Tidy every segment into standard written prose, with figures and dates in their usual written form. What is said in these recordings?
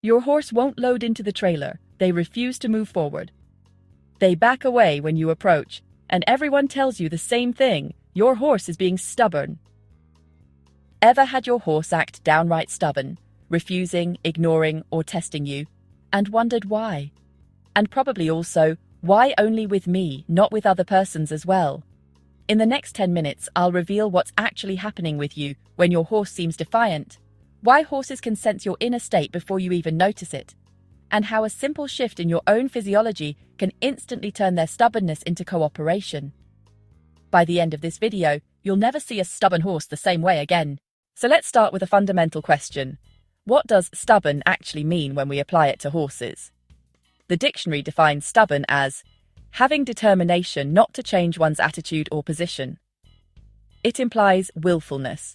Your horse won't load into the trailer. They refuse to move forward. They back away when you approach, and everyone tells you the same thing. Your horse is being stubborn. Ever had your horse act downright stubborn, refusing, ignoring, or testing you, and wondered why? And probably also, why only with me, not with other persons as well? In the next 10 minutes, I'll reveal what's actually happening with you when your horse seems defiant, why horses can sense your inner state before you even notice it, and how a simple shift in your own physiology can instantly turn their stubbornness into cooperation. By the end of this video, you'll never see a stubborn horse the same way again. So let's start with a fundamental question. What does stubborn actually mean when we apply it to horses? The dictionary defines stubborn as having determination not to change one's attitude or position. It implies willfulness,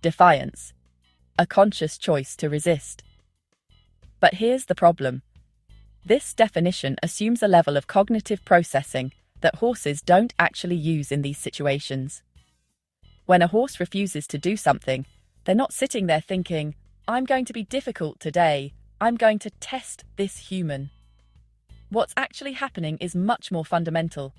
defiance, a conscious choice to resist. But here's the problem. This definition assumes a level of cognitive processing that horses don't actually use in these situations. When a horse refuses to do something, they're not sitting there thinking, I'm going to be difficult today, I'm going to test this human. What's actually happening is much more fundamental.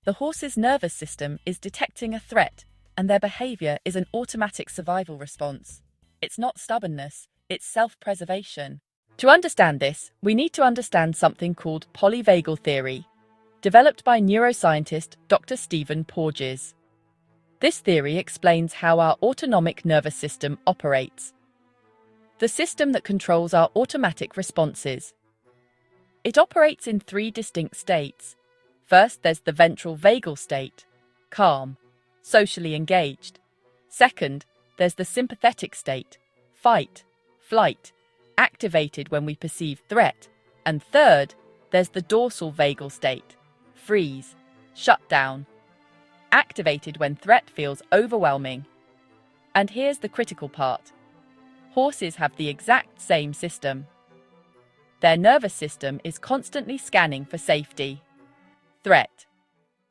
The horse's nervous system is detecting a threat, and their behavior is an automatic survival response. It's not stubbornness, it's self-preservation. To understand this, we need to understand something called polyvagal theory, developed by neuroscientist Dr. Stephen Porges. This theory explains how our autonomic nervous system operates, the system that controls our automatic responses. It operates in 3 distinct states. First, there's the ventral vagal state, calm, socially engaged. Second, there's the sympathetic state, fight, flight, activated when we perceive threat. And third, there's the dorsal vagal state, freeze, shut down, activated when threat feels overwhelming. And here's the critical part. Horses have the exact same system. Their nervous system is constantly scanning for safety, threat,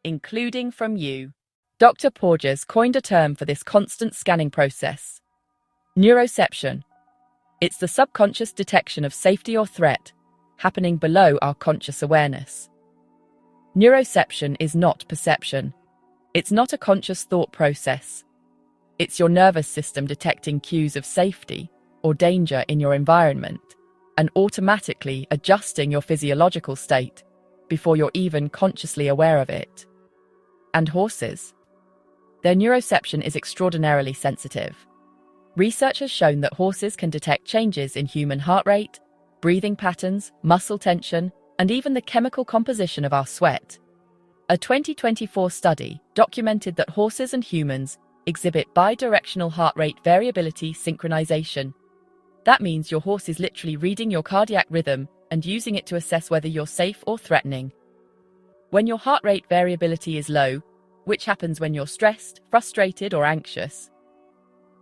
including from you. Dr. Porges coined a term for this constant scanning process: neuroception. It's the subconscious detection of safety or threat happening below our conscious awareness. Neuroception is not perception. It's not a conscious thought process. It's your nervous system detecting cues of safety or danger in your environment and automatically adjusting your physiological state before you're even consciously aware of it. And horses? Their neuroception is extraordinarily sensitive. Research has shown that horses can detect changes in human heart rate, breathing patterns, muscle tension, and even the chemical composition of our sweat. A 2024 study documented that horses and humans exhibit bidirectional heart rate variability synchronization. That means your horse is literally reading your cardiac rhythm and using it to assess whether you're safe or threatening. When your heart rate variability is low, which happens when you're stressed, frustrated, or anxious,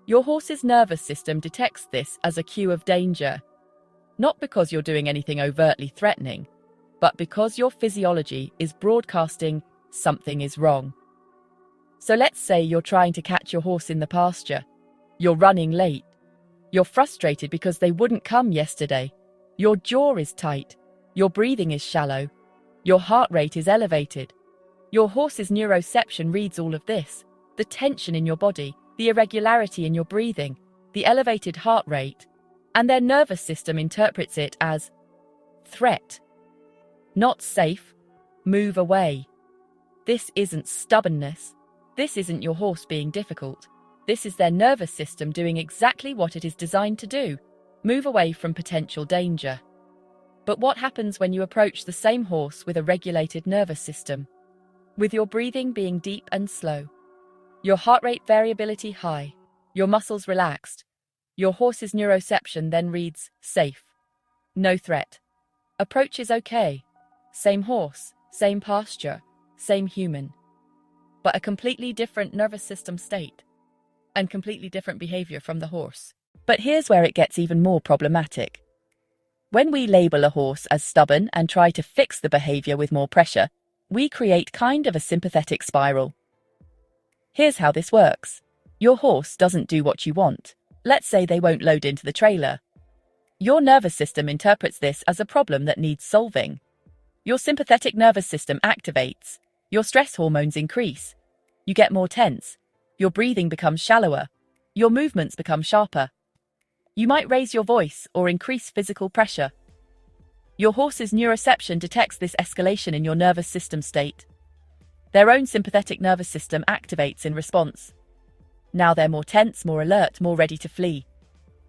your horse's nervous system detects this as a cue of danger, not because you're doing anything overtly threatening, but because your physiology is broadcasting something is wrong. So let's say you're trying to catch your horse in the pasture. You're running late. You're frustrated because they wouldn't come yesterday. Your jaw is tight. Your breathing is shallow. Your heart rate is elevated. Your horse's neuroception reads all of this: the tension in your body, the irregularity in your breathing, the elevated heart rate, and their nervous system interprets it as threat. Not safe. Move away. This isn't stubbornness. This isn't your horse being difficult. This is their nervous system doing exactly what it is designed to do: move away from potential danger. But what happens when you approach the same horse with a regulated nervous system? With your breathing being deep and slow, your heart rate variability high, your muscles relaxed, your horse's neuroception then reads safe, no threat. Approach is okay. Same horse, same pasture, same human. But a completely different nervous system state and completely different behavior from the horse. But here's where it gets even more problematic. When we label a horse as stubborn and try to fix the behavior with more pressure, we create kind of a sympathetic spiral. Here's how this works. Your horse doesn't do what you want. Let's say they won't load into the trailer. Your nervous system interprets this as a problem that needs solving. Your sympathetic nervous system activates. Your stress hormones increase. You get more tense. Your breathing becomes shallower. Your movements become sharper. You might raise your voice or increase physical pressure. Your horse's neuroception detects this escalation in your nervous system state. Their own sympathetic nervous system activates in response. Now they're more tense, more alert, more ready to flee.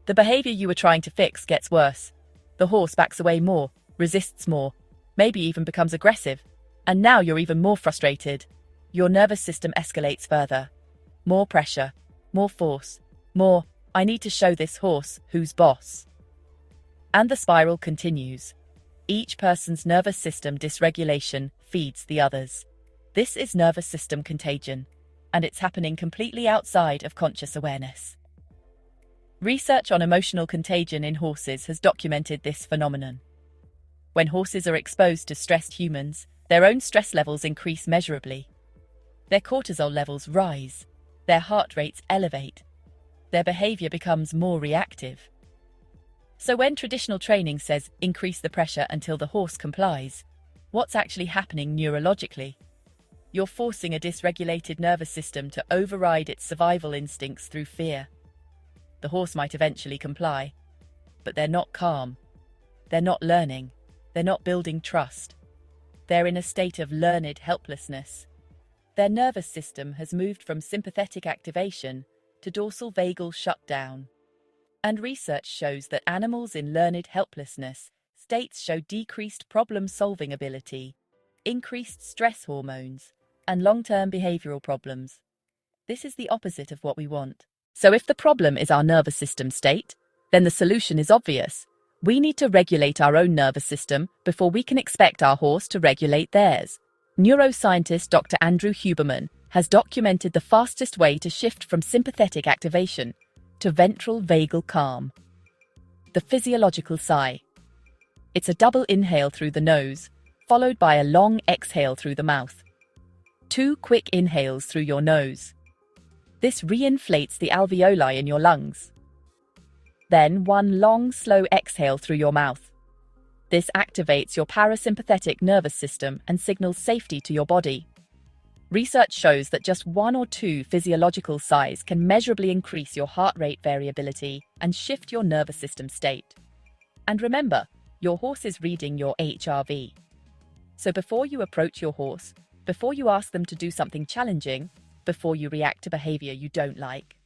The behavior you were trying to fix gets worse. The horse backs away more, resists more, maybe even becomes aggressive. And now you're even more frustrated. Your nervous system escalates further. More pressure, more force, more, I need to show this horse who's boss. And the spiral continues. Each person's nervous system dysregulation feeds the others. This is nervous system contagion, and it's happening completely outside of conscious awareness. Research on emotional contagion in horses has documented this phenomenon. When horses are exposed to stressed humans, their own stress levels increase measurably. Their cortisol levels rise, their heart rates elevate, their behavior becomes more reactive. So when traditional training says increase the pressure until the horse complies, what's actually happening neurologically? You're forcing a dysregulated nervous system to override its survival instincts through fear. The horse might eventually comply, but they're not calm. They're not learning. They're not building trust. They're in a state of learned helplessness. Their nervous system has moved from sympathetic activation to dorsal vagal shutdown. And research shows that animals in learned helplessness states show decreased problem-solving ability, increased stress hormones, and long-term behavioral problems. This is the opposite of what we want. So if the problem is our nervous system state, then the solution is obvious. We need to regulate our own nervous system before we can expect our horse to regulate theirs. Neuroscientist Dr. Andrew Huberman has documented the fastest way to shift from sympathetic activation to ventral vagal calm. The physiological sigh. It's a double inhale through the nose, followed by a long exhale through the mouth. 2 quick inhales through your nose. This reinflates the alveoli in your lungs. Then 1 long, slow exhale through your mouth. This activates your parasympathetic nervous system and signals safety to your body. Research shows that just 1 or 2 physiological sighs can measurably increase your heart rate variability and shift your nervous system state. And remember, your horse is reading your HRV. So before you approach your horse, before you ask them to do something challenging, before you react to behavior you don't like,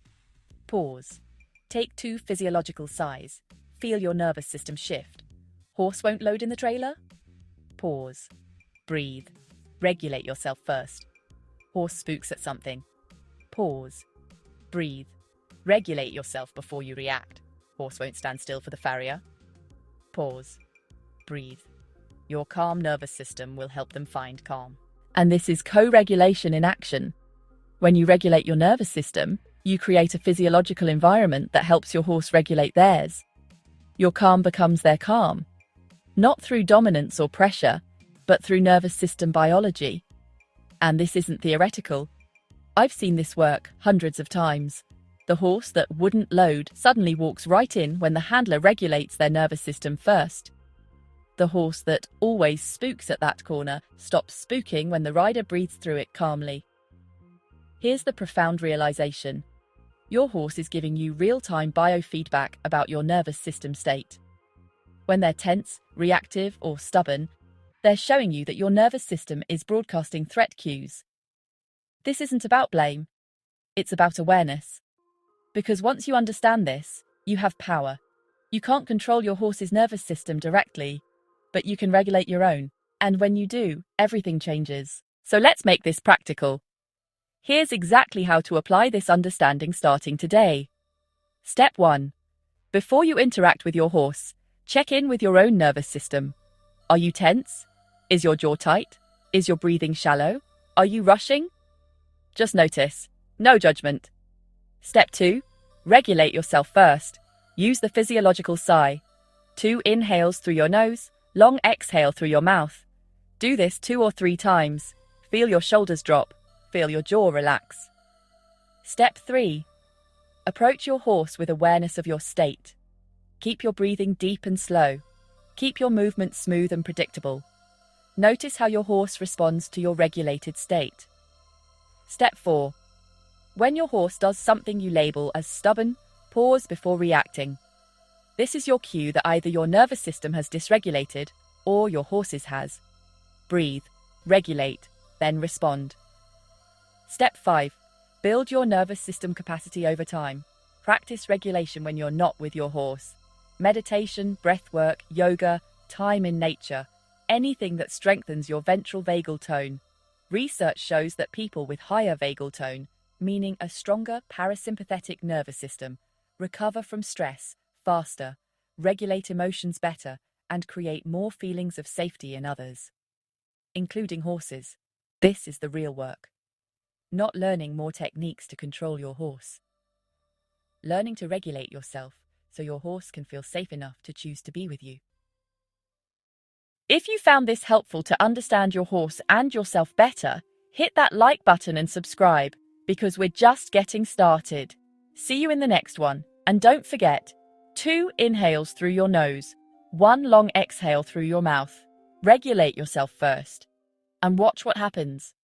pause. Take 2 physiological sighs. Feel your nervous system shift. Horse won't load in the trailer? Pause. Breathe. Regulate yourself first. Horse spooks at something. Pause. Breathe. Regulate yourself before you react. Horse won't stand still for the farrier. Pause. Breathe. Your calm nervous system will help them find calm. And this is co-regulation in action. When you regulate your nervous system, you create a physiological environment that helps your horse regulate theirs. Your calm becomes their calm, not through dominance or pressure, but through nervous system biology. And this isn't theoretical. I've seen this work hundreds of times. The horse that wouldn't load suddenly walks right in when the handler regulates their nervous system first. The horse that always spooks at that corner stops spooking when the rider breathes through it calmly. Here's the profound realization. Your horse is giving you real-time biofeedback about your nervous system state. When they're tense, reactive, or stubborn, they're showing you that your nervous system is broadcasting threat cues. This isn't about blame. It's about awareness. Because once you understand this, you have power. You can't control your horse's nervous system directly, but you can regulate your own. And when you do, everything changes. So let's make this practical. Here's exactly how to apply this understanding starting today. Step 1. Before you interact with your horse, check in with your own nervous system. Are you tense? Is your jaw tight? Is your breathing shallow? Are you rushing? Just notice. No judgment. Step 2. Regulate yourself first. Use the physiological sigh. 2 inhales through your nose, long exhale through your mouth. Do this 2 or 3 times. Feel your shoulders drop. Feel your jaw relax. Step 3. Approach your horse with awareness of your state. Keep your breathing deep and slow. Keep your movements smooth and predictable. Notice how your horse responds to your regulated state. Step 4. When your horse does something you label as stubborn, pause before reacting. This is your cue that either your nervous system has dysregulated or your horse's has. Breathe, regulate, then respond. Step 5. Build your nervous system capacity over time. Practice regulation when you're not with your horse. Meditation, breathwork, yoga, time in nature, anything that strengthens your ventral vagal tone. Research shows that people with higher vagal tone, meaning a stronger parasympathetic nervous system, recover from stress faster, regulate emotions better, and create more feelings of safety in others, including horses. This is the real work. Not learning more techniques to control your horse. Learning to regulate yourself so your horse can feel safe enough to choose to be with you. If you found this helpful to understand your horse and yourself better, hit that like button and subscribe, because we're just getting started. See you in the next one, and don't forget, 2 inhales through your nose, 1 long exhale through your mouth. Regulate yourself first, and watch what happens.